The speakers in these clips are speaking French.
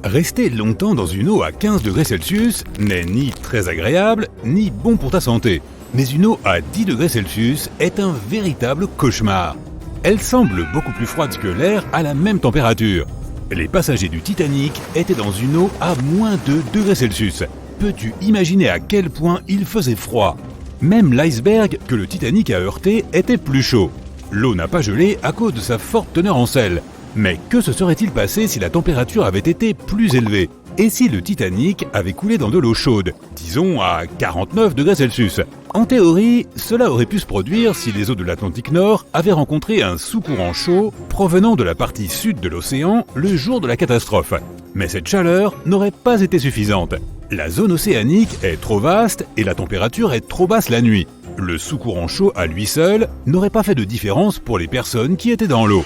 Rester longtemps dans une eau à 15 degrés Celsius n'est ni très agréable, ni bon pour ta santé. Mais une eau à 10 degrés Celsius est un véritable cauchemar. Elle semble beaucoup plus froide que l'air à la même température. Les passagers du Titanic étaient dans une eau à moins de 2 degrés Celsius. Peux-tu imaginer à quel point il faisait froid? Même l'iceberg que le Titanic a heurté était plus chaud. L'eau n'a pas gelé à cause de sa forte teneur en sel. Mais que se serait-il passé si la température avait été plus élevée? Et si le Titanic avait coulé dans de l'eau chaude, disons à 49 degrés Celsius? En théorie, cela aurait pu se produire si les eaux de l'Atlantique Nord avaient rencontré un sous-courant chaud provenant de la partie sud de l'océan le jour de la catastrophe. Mais cette chaleur n'aurait pas été suffisante. La zone océanique est trop vaste et la température est trop basse la nuit. Le sous-courant chaud à lui seul n'aurait pas fait de différence pour les personnes qui étaient dans l'eau.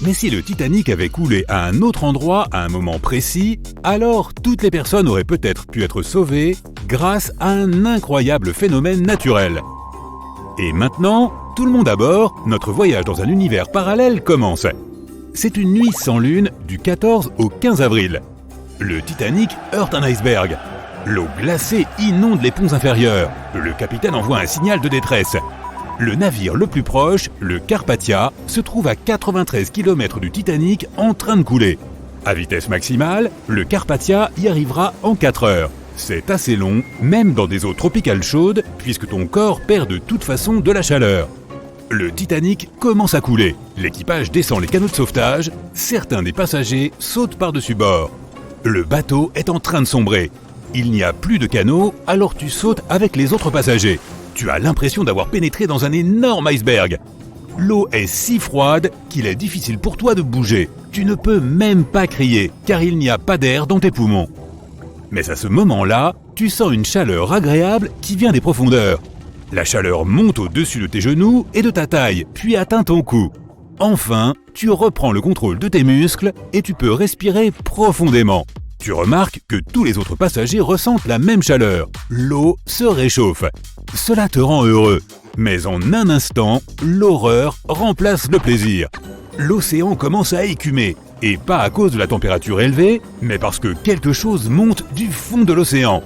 Mais si le Titanic avait coulé à un autre endroit à un moment précis, alors toutes les personnes auraient peut-être pu être sauvées grâce à un incroyable phénomène naturel. Et maintenant, tout le monde à bord, notre voyage dans un univers parallèle commence. C'est une nuit sans lune du 14 au 15 avril. Le Titanic heurte un iceberg. L'eau glacée inonde les ponts inférieurs. Le capitaine envoie un signal de détresse. Le navire le plus proche, le Carpathia, se trouve à 93 km du Titanic en train de couler. À vitesse maximale, le Carpathia y arrivera en 4 heures. C'est assez long, même dans des eaux tropicales chaudes, puisque ton corps perd de toute façon de la chaleur. Le Titanic commence à couler. L'équipage descend les canots de sauvetage. Certains des passagers sautent par-dessus bord. Le bateau est en train de sombrer. Il n'y a plus de canaux, alors tu sautes avec les autres passagers. Tu as l'impression d'avoir pénétré dans un énorme iceberg. L'eau est si froide qu'il est difficile pour toi de bouger. Tu ne peux même pas crier, car il n'y a pas d'air dans tes poumons. Mais à ce moment-là, tu sens une chaleur agréable qui vient des profondeurs. La chaleur monte au-dessus de tes genoux et de ta taille, puis atteint ton cou. Enfin, tu reprends le contrôle de tes muscles et tu peux respirer profondément. Tu remarques que tous les autres passagers ressentent la même chaleur. L'eau se réchauffe. Cela te rend heureux. Mais en un instant, l'horreur remplace le plaisir. L'océan commence à écumer. Et pas à cause de la température élevée, mais parce que quelque chose monte du fond de l'océan.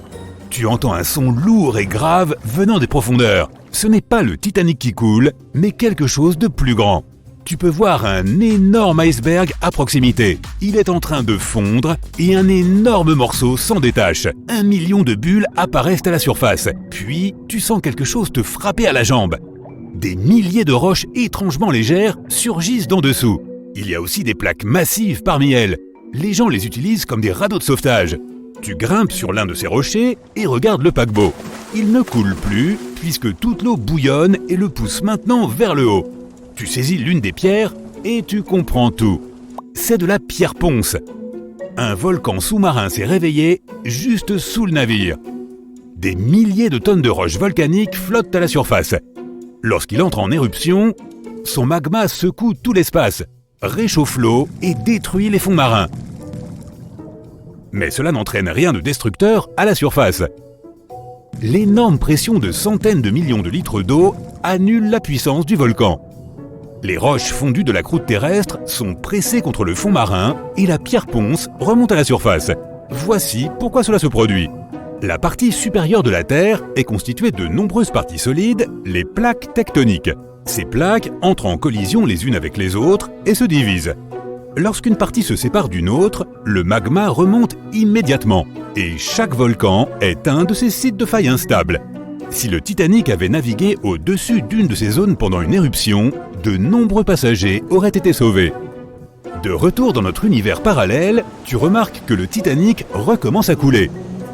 Tu entends un son lourd et grave venant des profondeurs. Ce n'est pas le Titanic qui coule, mais quelque chose de plus grand. Tu peux voir un énorme iceberg à proximité. Il est en train de fondre et un énorme morceau s'en détache. 1 million de bulles apparaissent à la surface. Puis, tu sens quelque chose te frapper à la jambe. Des milliers de roches étrangement légères surgissent d'en dessous. Il y a aussi des plaques massives parmi elles. Les gens les utilisent comme des radeaux de sauvetage. Tu grimpes sur l'un de ces rochers et regardes le paquebot. Il ne coule plus puisque toute l'eau bouillonne et le pousse maintenant vers le haut. Tu saisis l'une des pierres et tu comprends tout. C'est de la pierre ponce. Un volcan sous-marin s'est réveillé juste sous le navire. Des milliers de tonnes de roches volcaniques flottent à la surface. Lorsqu'il entre en éruption, son magma secoue tout l'espace, réchauffe l'eau et détruit les fonds marins. Mais cela n'entraîne rien de destructeur à la surface. L'énorme pression de centaines de millions de litres d'eau annule la puissance du volcan. Les roches fondues de la croûte terrestre sont pressées contre le fond marin et la pierre ponce remonte à la surface. Voici pourquoi cela se produit. La partie supérieure de la Terre est constituée de nombreuses parties solides, les plaques tectoniques. Ces plaques entrent en collision les unes avec les autres et se divisent. Lorsqu'une partie se sépare d'une autre, le magma remonte immédiatement et chaque volcan est un de ces sites de faille instables. Si le Titanic avait navigué au-dessus d'une de ces zones pendant une éruption, de nombreux passagers auraient été sauvés. De retour dans notre univers parallèle, tu remarques que le Titanic recommence à couler.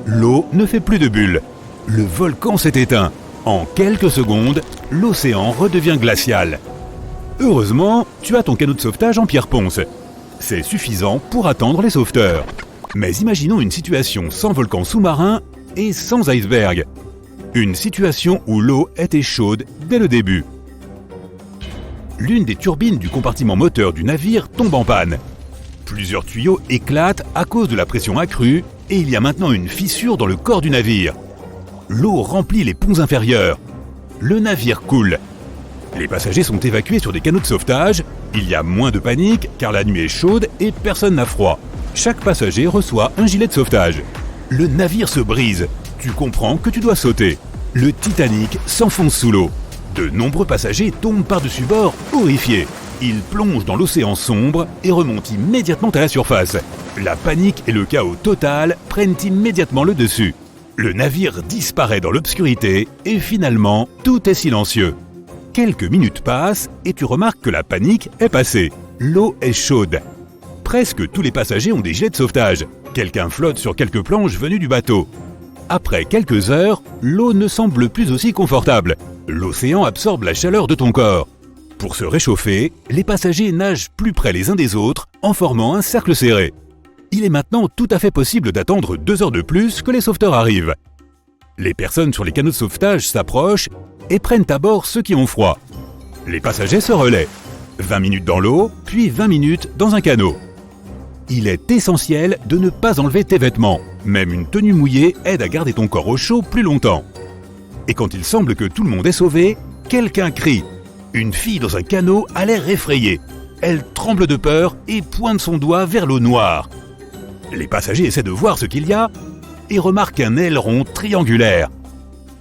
L'eau ne fait plus de bulles. Le volcan s'est éteint. En quelques secondes, l'océan redevient glacial. Heureusement, tu as ton canot de sauvetage en pierre ponce. C'est suffisant pour attendre les sauveteurs. Mais imaginons une situation sans volcan sous-marin et sans iceberg. Une situation où l'eau était chaude dès le début. L'une des turbines du compartiment moteur du navire tombe en panne. Plusieurs tuyaux éclatent à cause de la pression accrue et il y a maintenant une fissure dans le corps du navire. L'eau remplit les ponts inférieurs. Le navire coule. Les passagers sont évacués sur des canots de sauvetage. Il y a moins de panique car la nuit est chaude et personne n'a froid. Chaque passager reçoit un gilet de sauvetage. Le navire se brise. Tu comprends que tu dois sauter. Le Titanic s'enfonce sous l'eau. De nombreux passagers tombent par-dessus bord, horrifiés. Ils plongent dans l'océan sombre et remontent immédiatement à la surface. La panique et le chaos total prennent immédiatement le dessus. Le navire disparaît dans l'obscurité et finalement, tout est silencieux. Quelques minutes passent et tu remarques que la panique est passée. L'eau est chaude. Presque tous les passagers ont des gilets de sauvetage. Quelqu'un flotte sur quelques planches venues du bateau. Après quelques heures, l'eau ne semble plus aussi confortable. L'océan absorbe la chaleur de ton corps. Pour se réchauffer, les passagers nagent plus près les uns des autres en formant un cercle serré. Il est maintenant tout à fait possible d'attendre 2 heures de plus que les sauveteurs arrivent. Les personnes sur les canots de sauvetage s'approchent et prennent à bord ceux qui ont froid. Les passagers se relaient. 20 minutes dans l'eau, puis 20 minutes dans un canot. Il est essentiel de ne pas enlever tes vêtements. Même une tenue mouillée aide à garder ton corps au chaud plus longtemps. Et quand il semble que tout le monde est sauvé, quelqu'un crie. Une fille dans un canot a l'air effrayée. Elle tremble de peur et pointe son doigt vers l'eau noire. Les passagers essaient de voir ce qu'il y a et remarquent un aileron triangulaire.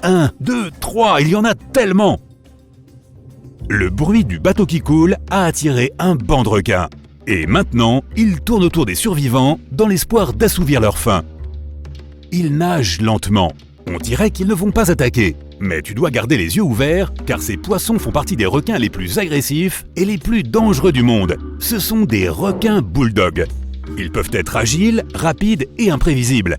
1, 2, 3, il y en a tellement! Le bruit du bateau qui coule a attiré un banc de requins. Et maintenant, ils tournent autour des survivants dans l'espoir d'assouvir leur faim. Ils nagent lentement. On dirait qu'ils ne vont pas attaquer. Mais tu dois garder les yeux ouverts car ces poissons font partie des requins les plus agressifs et les plus dangereux du monde. Ce sont des requins bulldogs. Ils peuvent être agiles, rapides et imprévisibles.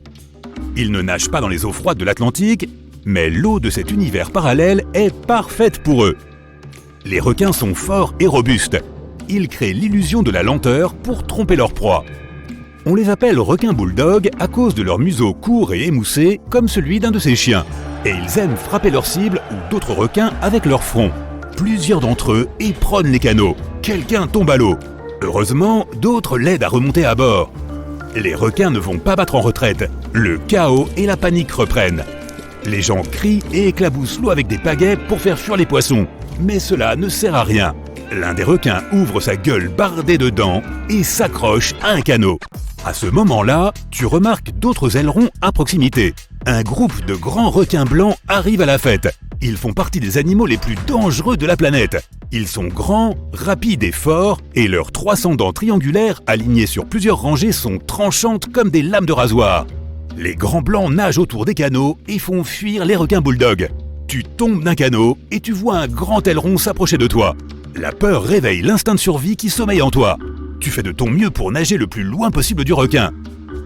Ils ne nagent pas dans les eaux froides de l'Atlantique, mais l'eau de cet univers parallèle est parfaite pour eux. Les requins sont forts et robustes. Ils créent l'illusion de la lenteur pour tromper leur proie. On les appelle requins bulldog à cause de leur museau court et émoussé comme celui d'un de ces chiens. Et ils aiment frapper leurs cibles ou d'autres requins avec leur front. Plusieurs d'entre eux éperonnent les canots. Quelqu'un tombe à l'eau. Heureusement, d'autres l'aident à remonter à bord. Les requins ne vont pas battre en retraite. Le chaos et la panique reprennent. Les gens crient et éclaboussent l'eau avec des pagaies pour faire fuir les poissons. Mais cela ne sert à rien. L'un des requins ouvre sa gueule bardée de dents et s'accroche à un canot. À ce moment-là, tu remarques d'autres ailerons à proximité. Un groupe de grands requins blancs arrive à la fête. Ils font partie des animaux les plus dangereux de la planète. Ils sont grands, rapides et forts, et leurs 300 dents triangulaires alignées sur plusieurs rangées sont tranchantes comme des lames de rasoir. Les grands blancs nagent autour des canots et font fuir les requins bulldogs. Tu tombes d'un canot et tu vois un grand aileron s'approcher de toi. La peur réveille l'instinct de survie qui sommeille en toi. Tu fais de ton mieux pour nager le plus loin possible du requin.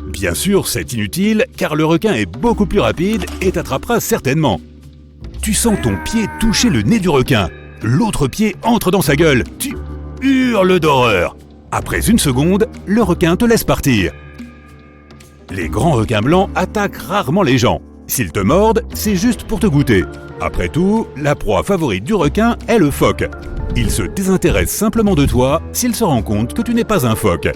Bien sûr, c'est inutile car le requin est beaucoup plus rapide et t'attrapera certainement. Tu sens ton pied toucher le nez du requin. L'autre pied entre dans sa gueule. Tu hurles d'horreur. Après une seconde, le requin te laisse partir. Les grands requins blancs attaquent rarement les gens. S'ils te mordent, c'est juste pour te goûter. Après tout, la proie favorite du requin est le phoque. Il se désintéresse simplement de toi s'il se rend compte que tu n'es pas un phoque.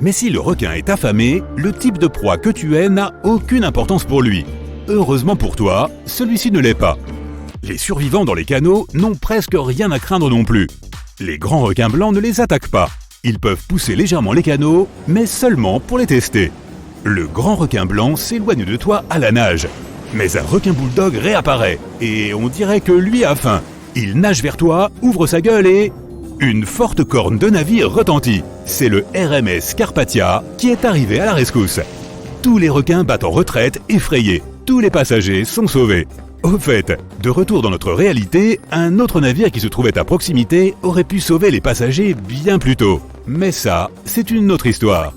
Mais si le requin est affamé, le type de proie que tu es n'a aucune importance pour lui. Heureusement pour toi, celui-ci ne l'est pas. Les survivants dans les canots n'ont presque rien à craindre non plus. Les grands requins blancs ne les attaquent pas. Ils peuvent pousser légèrement les canots, mais seulement pour les tester. Le grand requin blanc s'éloigne de toi à la nage. Mais un requin bulldog réapparaît, et on dirait que lui a faim. Il nage vers toi, ouvre sa gueule et... Une forte corne de navire retentit. C'est le RMS Carpathia qui est arrivé à la rescousse. Tous les requins battent en retraite, effrayés. Tous les passagers sont sauvés. Au fait, de retour dans notre réalité, un autre navire qui se trouvait à proximité aurait pu sauver les passagers bien plus tôt. Mais ça, c'est une autre histoire.